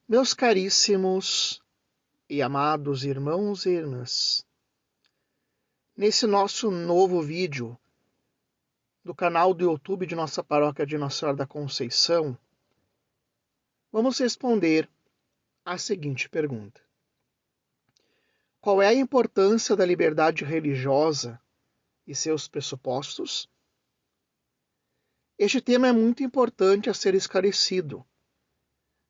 Meus caríssimos e amados irmãos e irmãs, nesse nosso novo vídeo do canal do YouTube de nossa paróquia de Nossa Senhora da Conceição, vamos responder a seguinte pergunta: qual é a importância da liberdade religiosa e seus pressupostos? Este tema é muito importante a ser esclarecido,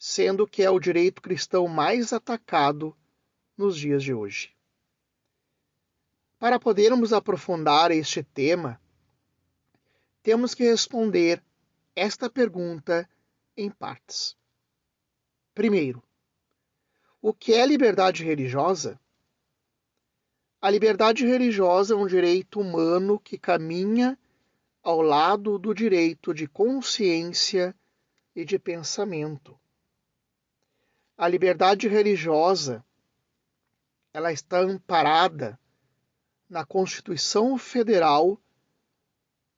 sendo que é o direito cristão mais atacado nos dias de hoje. Para podermos aprofundar este tema, temos que responder esta pergunta em partes. Primeiro, o que é liberdade religiosa? A liberdade religiosa é um direito humano que caminha ao lado do direito de consciência e de pensamento. A liberdade religiosa, ela está amparada na Constituição Federal,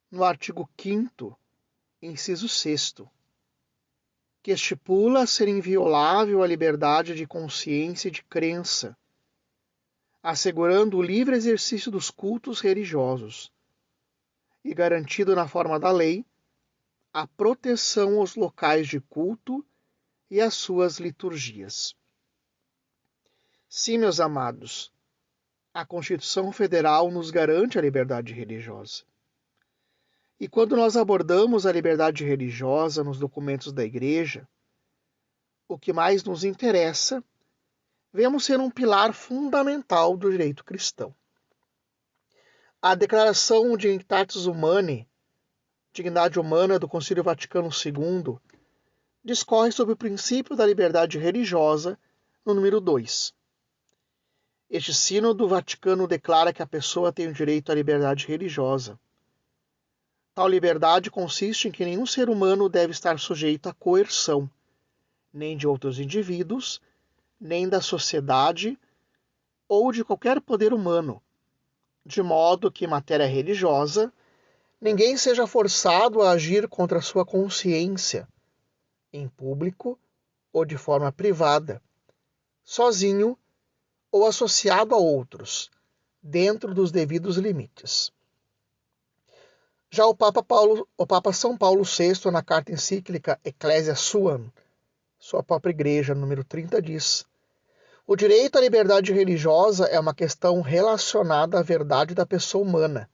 no artigo 5º, inciso 6º, que estipula ser inviolável a liberdade de consciência e de crença, assegurando o livre exercício dos cultos religiosos e garantido na forma da lei a proteção aos locais de culto e às suas liturgias. Sim, meus amados, a Constituição Federal nos garante a liberdade religiosa. E quando nós abordamos a liberdade religiosa nos documentos da Igreja, o que mais nos interessa, vemos ser um pilar fundamental do direito cristão. A Declaração de Dignitatis Humanae, Dignidade Humana do Concílio Vaticano II, discorre sobre o princípio da liberdade religiosa no número 2. Este sínodo vaticano declara que a pessoa tem o direito à liberdade religiosa. Tal liberdade consiste em que nenhum ser humano deve estar sujeito à coerção, nem de outros indivíduos, nem da sociedade ou de qualquer poder humano, de modo que, em matéria religiosa, ninguém seja forçado a agir contra a sua consciência, em público ou de forma privada, sozinho ou associado a outros, dentro dos devidos limites. Já o Papa São Paulo VI, na carta encíclica Ecclesia Suam, sua própria igreja, número 30, diz: o direito à liberdade religiosa é uma questão relacionada à verdade da pessoa humana.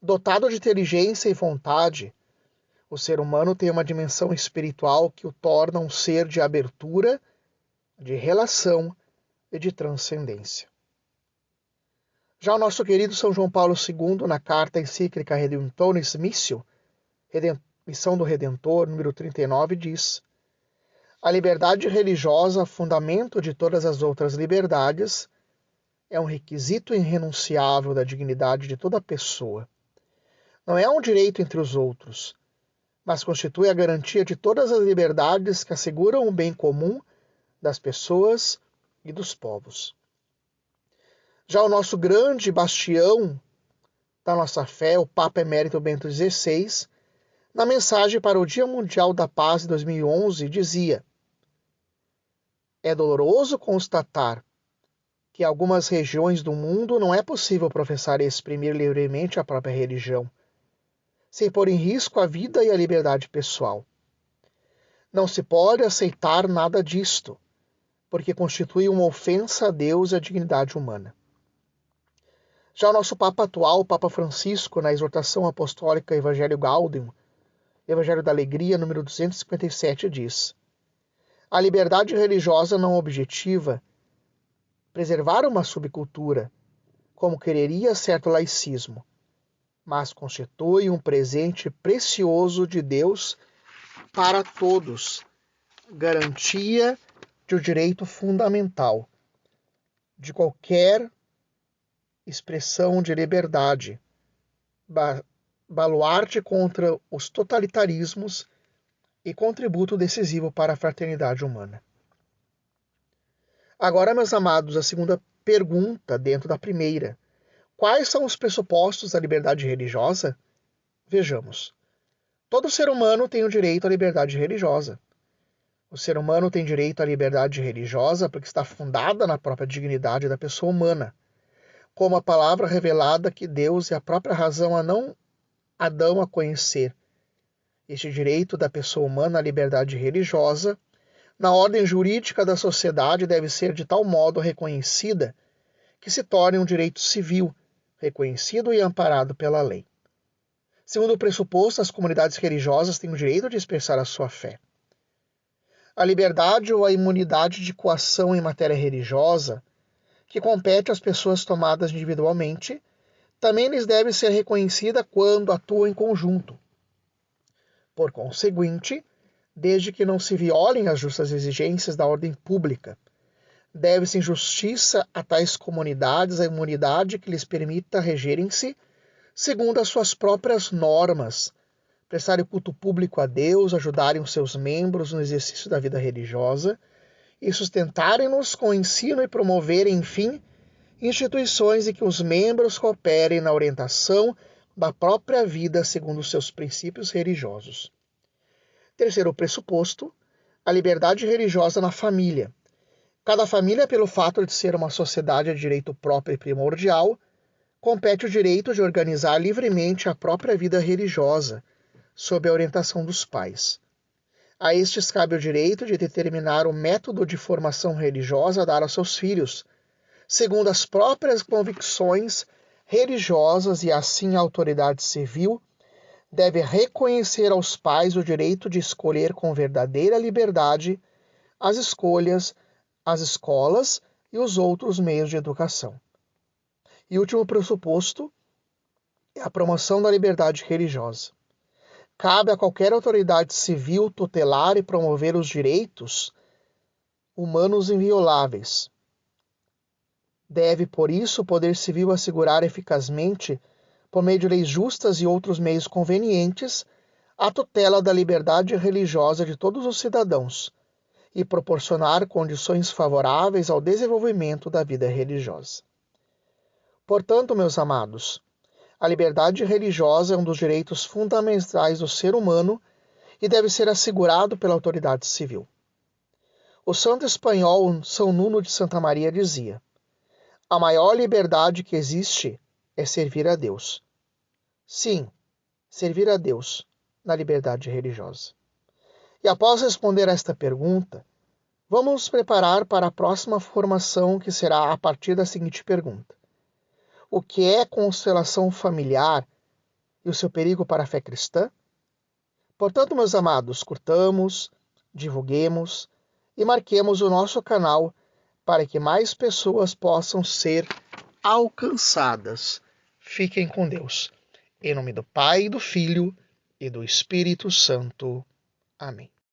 Dotado de inteligência e vontade, o ser humano tem uma dimensão espiritual que o torna um ser de abertura, de relação e de transcendência. Já o nosso querido São João Paulo II, na carta encíclica Redemptoris Missio, Missão do Redentor, número 39, diz: a liberdade religiosa, fundamento de todas as outras liberdades, é um requisito irrenunciável da dignidade de toda pessoa. Não é um direito entre os outros, mas constitui a garantia de todas as liberdades que asseguram o bem comum das pessoas e dos povos. Já o nosso grande bastião da nossa fé, o Papa Emérito Bento XVI, na mensagem para o Dia Mundial da Paz de 2011, dizia: é doloroso constatar que em algumas regiões do mundo não é possível professar e exprimir livremente a própria religião, sem pôr em risco a vida e a liberdade pessoal. Não se pode aceitar nada disto, porque constitui uma ofensa a Deus e à dignidade humana. Já o nosso Papa atual, o Papa Francisco, na exortação apostólica Evangelho Gaudium, Evangelho da Alegria, número 257, diz: a liberdade religiosa não objetiva preservar uma subcultura, como quereria certo laicismo, mas constitui um presente precioso de Deus para todos, garantia de um direito fundamental de qualquer expressão de liberdade, baluarte contra os totalitarismos e contributo decisivo para a fraternidade humana. Agora, meus amados, a segunda pergunta dentro da primeira. Quais são os pressupostos da liberdade religiosa? Vejamos. Todo ser humano tem o direito à liberdade religiosa. O ser humano tem direito à liberdade religiosa porque está fundada na própria dignidade da pessoa humana, como a palavra revelada que Deus e a própria razão a dão a conhecer. Este direito da pessoa humana à liberdade religiosa, na ordem jurídica da sociedade, deve ser de tal modo reconhecida que se torne um direito civil, reconhecido e amparado pela lei. Segundo o pressuposto, as comunidades religiosas têm o direito de expressar a sua fé. A liberdade ou a imunidade de coação em matéria religiosa, que compete às pessoas tomadas individualmente, também lhes deve ser reconhecida quando atuam em conjunto. Por conseguinte, desde que não se violem as justas exigências da ordem pública, deve-se em justiça a tais comunidades a imunidade que lhes permita regerem-se segundo as suas próprias normas, prestarem culto público a Deus, ajudarem os seus membros no exercício da vida religiosa e sustentarem-nos com o ensino e promoverem, enfim, instituições em que os membros cooperem na orientação da própria vida segundo os seus princípios religiosos. Terceiro pressuposto, a liberdade religiosa na família. Cada família, pelo fato de ser uma sociedade de direito próprio e primordial, compete o direito de organizar livremente a própria vida religiosa, sob a orientação dos pais. A estes cabe o direito de determinar o método de formação religiosa a dar aos seus filhos, segundo as próprias convicções religiosas, e assim a autoridade civil deve reconhecer aos pais o direito de escolher com verdadeira liberdade as escolhas, as escolas e os outros meios de educação. E o último pressuposto é a promoção da liberdade religiosa. Cabe a qualquer autoridade civil tutelar e promover os direitos humanos invioláveis. Deve, por isso, o poder civil assegurar eficazmente, por meio de leis justas e outros meios convenientes, a tutela da liberdade religiosa de todos os cidadãos e proporcionar condições favoráveis ao desenvolvimento da vida religiosa. Portanto, meus amados, a liberdade religiosa é um dos direitos fundamentais do ser humano e deve ser assegurado pela autoridade civil. O santo espanhol São Nuno de Santa Maria dizia: a maior liberdade que existe é servir a Deus. Sim, servir a Deus na liberdade religiosa. E após responder a esta pergunta, vamos nos preparar para a próxima formação, que será a partir da seguinte pergunta: o que é constelação familiar e o seu perigo para a fé cristã? Portanto, meus amados, curtamos, divulguemos e marquemos o nosso canal para que mais pessoas possam ser alcançadas. Fiquem com Deus. Em nome do Pai, do Filho e do Espírito Santo. Amém.